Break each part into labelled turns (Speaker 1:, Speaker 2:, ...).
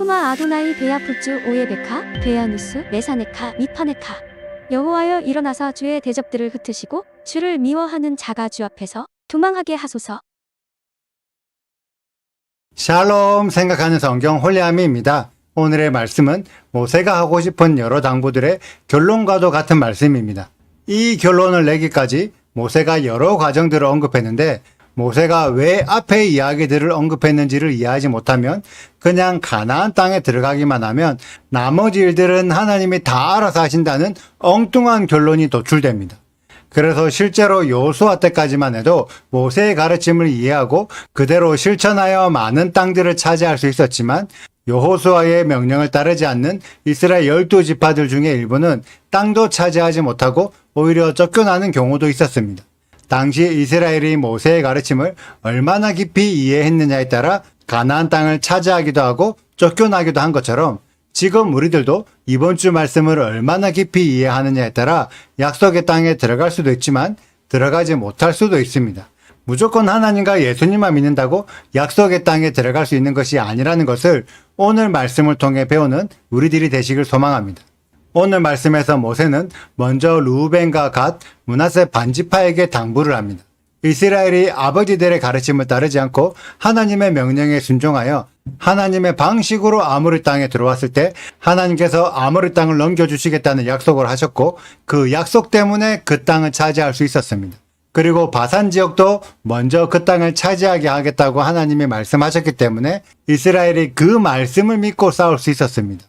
Speaker 1: 수마 아도나이 베야푸츠 오예베카 베야누스 메사네카 미파네카. 여호와여 일어나사 주의 대적들을 흩으시고 주를 미워하는 자가 주 앞에서 도망하게 하소서.
Speaker 2: 샬롬 생각하는 성경 홀리아미입니다. 오늘의 말씀은 모세가 하고 싶은 여러 당부들의 결론과도 같은 말씀입니다. 이 결론을 내기까지 모세가 여러 과정들을 언급했는데 모세가 왜 앞의 이야기들을 언급했는지를 이해하지 못하면 그냥 가나안 땅에 들어가기만 하면 나머지 일들은 하나님이 다 알아서 하신다는 엉뚱한 결론이 도출됩니다. 그래서 실제로 여호수아 때까지만 해도 모세의 가르침을 이해하고 그대로 실천하여 많은 땅들을 차지할 수 있었지만 여호수아의 명령을 따르지 않는 이스라엘 12지파들 중에 일부는 땅도 차지하지 못하고 오히려 쫓겨나는 경우도 있었습니다. 당시 이스라엘이 모세의 가르침을 얼마나 깊이 이해했느냐에 따라 가나안 땅을 차지하기도 하고 쫓겨나기도 한 것처럼 지금 우리들도 이번 주 말씀을 얼마나 깊이 이해하느냐에 따라 약속의 땅에 들어갈 수도 있지만 들어가지 못할 수도 있습니다. 무조건 하나님과 예수님만 믿는다고 약속의 땅에 들어갈 수 있는 것이 아니라는 것을 오늘 말씀을 통해 배우는 우리들이 되시길 소망합니다. 오늘 말씀에서 모세는 먼저 르우벤과 갓, 므낫세 반지파에게 당부를 합니다. 이스라엘이 아버지들의 가르침을 따르지 않고 하나님의 명령에 순종하여 하나님의 방식으로 아모리 땅에 들어왔을 때 하나님께서 아모리 땅을 넘겨주시겠다는 약속을 하셨고 그 약속 때문에 그 땅을 차지할 수 있었습니다. 그리고 바산 지역도 먼저 그 땅을 차지하게 하겠다고 하나님이 말씀하셨기 때문에 이스라엘이 그 말씀을 믿고 싸울 수 있었습니다.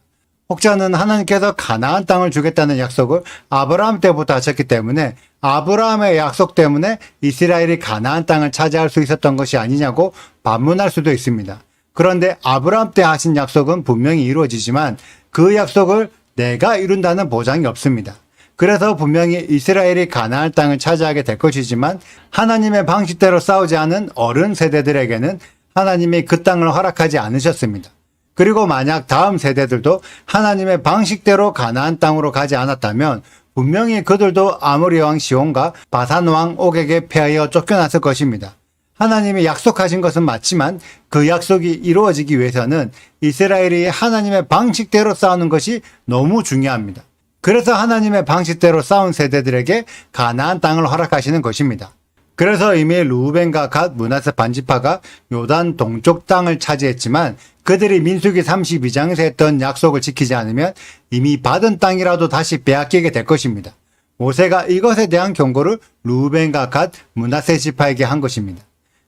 Speaker 2: 혹자는 하나님께서 가나안 땅을 주겠다는 약속을 아브라함 때부터 하셨기 때문에 아브라함의 약속 때문에 이스라엘이 가나안 땅을 차지할 수 있었던 것이 아니냐고 반문할 수도 있습니다. 그런데 아브라함 때 하신 약속은 분명히 이루어지지만 그 약속을 내가 이룬다는 보장이 없습니다. 그래서 분명히 이스라엘이 가나안 땅을 차지하게 될 것이지만 하나님의 방식대로 싸우지 않은 어른 세대들에게는 하나님이 그 땅을 허락하지 않으셨습니다. 그리고 만약 다음 세대들도 하나님의 방식대로 가나안 땅으로 가지 않았다면 분명히 그들도 아모리 왕 시온과 바산 왕 옥에게 패하여 쫓겨났을 것입니다. 하나님이 약속하신 것은 맞지만 그 약속이 이루어지기 위해서는 이스라엘이 하나님의 방식대로 싸우는 것이 너무 중요합니다. 그래서 하나님의 방식대로 싸운 세대들에게 가나안 땅을 허락하시는 것입니다. 그래서 이미 르우벤과 갓, 므낫세 반지파가 요단 동쪽 땅을 차지했지만 그들이 민수기 32장에서 했던 약속을 지키지 않으면 이미 받은 땅이라도 다시 빼앗기게 될 것입니다. 모세가 이것에 대한 경고를 르우벤과 갓, 므낫세 지파에게 한 것입니다.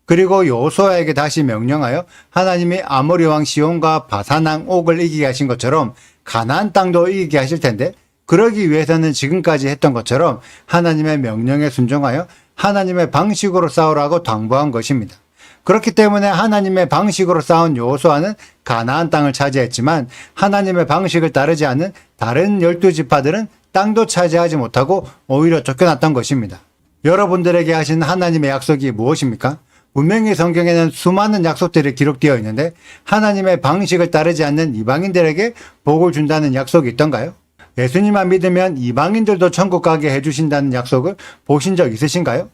Speaker 2: 그리고 여호수아에게 다시 명령하여 하나님이 아모리 왕 시온과 바산 왕 옥을 이기게 하신 것처럼 가나안 땅도 이기게 하실 텐데 그러기 위해서는 지금까지 했던 것처럼 하나님의 명령에 순종하여 하나님의 방식으로 싸우라고 당부한 것입니다. 그렇기 때문에 하나님의 방식으로 싸운 여호수아는 가나안 땅을 차지했지만 하나님의 방식을 따르지 않은 다른 12지파들은 땅도 차지하지 못하고 오히려 쫓겨났던 것입니다. 여러분들에게 하신 하나님의 약속이 무엇입니까? 분명히 성경에는 수많은 약속들이 기록되어 있는데 하나님의 방식을 따르지 않는 이방인들에게 복을 준다는 약속이 있던가요? 예수님만 믿으면 이방인들도 천국 가게 해주신다는 약속을 보신 적 있으신가요?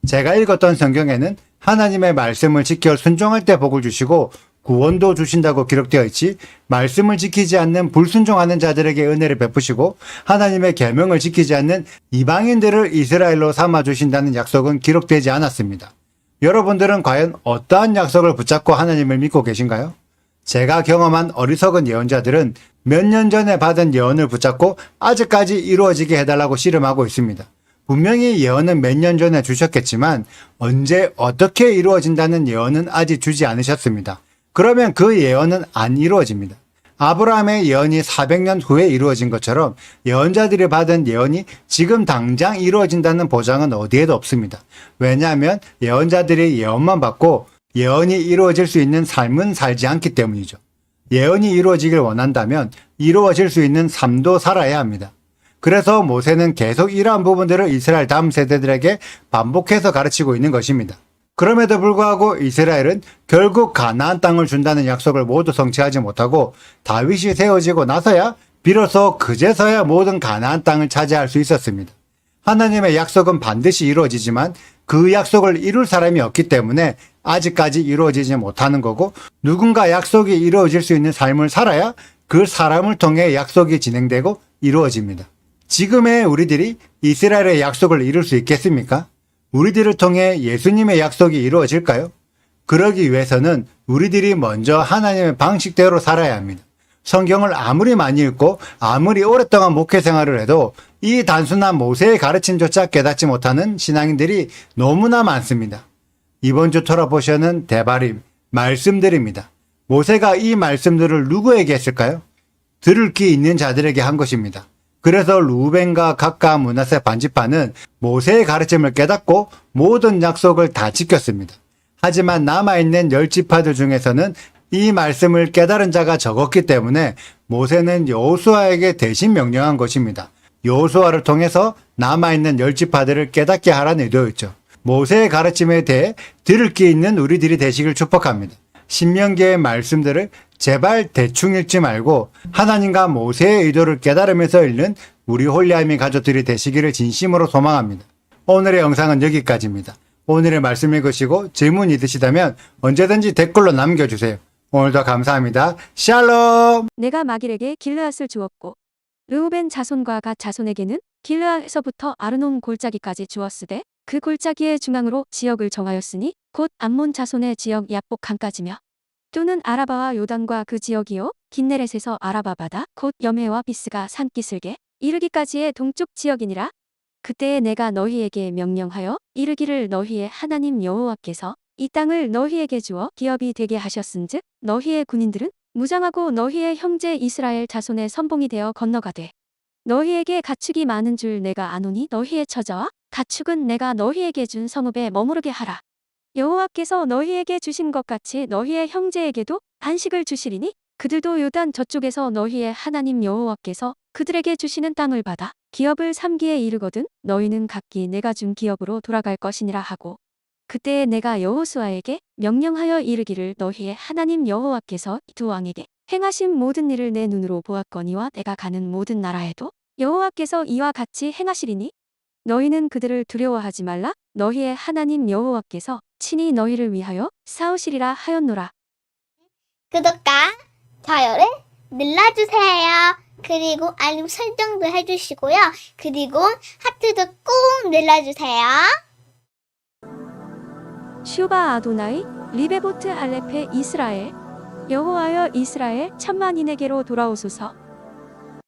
Speaker 2: 제가 읽었던 성경에는 하나님의 말씀을 지켜 순종할 때 복을 주시고 구원도 주신다고 기록되어 있지 말씀을 지키지 않는 불순종하는 자들에게 은혜를 베푸시고 하나님의 계명을 지키지 않는 이방인들을 이스라엘로 삼아 주신다는 약속은 기록되지 않았습니다. 여러분들은 과연 어떠한 약속을 붙잡고 하나님을 믿고 계신가요? 제가 경험한 어리석은 예언자들은 몇 년 전에 받은 예언을 붙잡고 아직까지 이루어지게 해달라고 씨름하고 있습니다. 분명히 예언은 몇 년 전에 주셨겠지만 언제 어떻게 이루어진다는 예언은 아직 주지 않으셨습니다. 그러면 그 예언은 안 이루어집니다. 아브라함의 예언이 400년 후에 이루어진 것처럼 예언자들이 받은 예언이 지금 당장 이루어진다는 보장은 어디에도 없습니다. 왜냐하면 예언자들이 예언만 받고 예언이 이루어질 수 있는 삶은 살지 않기 때문이죠. 예언이 이루어지길 원한다면 이루어질 수 있는 삶도 살아야 합니다. 그래서 모세는 계속 이러한 부분들을 이스라엘 다음 세대들에게 반복해서 가르치고 있는 것입니다. 그럼에도 불구하고 이스라엘은 결국 가나안 땅을 준다는 약속을 모두 성취하지 못하고 다윗이 세워지고 나서야 비로소 그제서야 모든 가나안 땅을 차지할 수 있었습니다. 하나님의 약속은 반드시 이루어지지만 그 약속을 이룰 사람이 없기 때문에 아직까지 이루어지지 못하는 거고, 누군가 약속이 이루어질 수 있는 삶을 살아야 그 사람을 통해 약속이 진행되고 이루어집니다. 지금의 우리들이 이스라엘의 약속을 이룰 수 있겠습니까? 우리들을 통해 예수님의 약속이 이루어질까요? 그러기 위해서는 우리들이 먼저 하나님의 방식대로 살아야 합니다. 성경을 아무리 많이 읽고 아무리 오랫동안 목회 생활을 해도 이 단순한 모세의 가르침조차 깨닫지 못하는 신앙인들이 너무나 많습니다. 이번 주 토라보셔는 대바림, 말씀들입니다. 모세가 이 말씀들을 누구에게 했을까요? 들을 귀 있는 자들에게 한 것입니다. 그래서 루벤과 갓과 므낫세 반지파는 모세의 가르침을 깨닫고 모든 약속을 다 지켰습니다. 하지만 남아있는 10지파들 중에서는 이 말씀을 깨달은 자가 적었기 때문에 모세는 여호수아에게 대신 명령한 것입니다. 여호수아를 통해서 남아있는 10지파들을 깨닫게 하라는 의도였죠. 모세의 가르침에 대해 들을 귀 있는 우리들이 되시길 축복합니다. 신명기의 말씀들을 제발 대충 읽지 말고 하나님과 모세의 의도를 깨달으면서 읽는 우리 홀리아미 가족들이 되시기를 진심으로 소망합니다. 오늘의 영상은 여기까지입니다. 오늘의 말씀 읽으시고 질문 있으시다면 언제든지 댓글로 남겨주세요. 오늘도 감사합니다. 샬롬!
Speaker 1: 내가 마길에게 길르앗을 주었고 르우벤 자손과 갓 자손에게는 길르앗에서부터 아르논 골짜기까지 주었으되 그 골짜기의 중앙으로 지역을 정하였으니 곧 암몬 자손의 지역 야복 강까지며 또는 아라바와 요단과 그 지역이요 긴네렛에서 아라바 바다 곧 여메와 비스가 산기슭에 이르기까지의 동쪽 지역이니라. 그때에 내가 너희에게 명령하여 이르기를 너희의 하나님 여호와께서 이 땅을 너희에게 주어 기업이 되게 하셨은즉 너희의 군인들은 무장하고 너희의 형제 이스라엘 자손의 선봉이 되어 건너가되 너희에게 가축이 많은 줄 내가 아노니 너희의 처자와 가축은 내가 너희에게 준 성읍에 머무르게 하라. 여호와께서 너희에게 주신 것 같이 너희의 형제에게도 안식을 주시리니 그들도 요단 저쪽에서 너희의 하나님 여호와께서 그들에게 주시는 땅을 받아 기업을 삼기에 이르거든 너희는 각기 내가 준 기업으로 돌아갈 것이니라 하고 그때에 내가 여호수아에게 명령하여 이르기를 너희의 하나님 여호와께서 두 왕에게 행하신 모든 일을 내 눈으로 보았거니와 내가 가는 모든 나라에도 여호와께서 이와 같이 행하시리니 너희는 그들을 두려워하지 말라. 너희의 하나님 여호와께서 친히 너희를 위하여 싸우시리라 하였노라.
Speaker 3: 구독과 좋아요를 눌러주세요. 그리고 알림 설정도 해주시고요. 그리고 하트도 꼭 눌러주세요.
Speaker 1: 슈바 아도나이 리베보트 알레페 이스라엘 여호와여 이스라엘 천만인에게로 돌아오소서.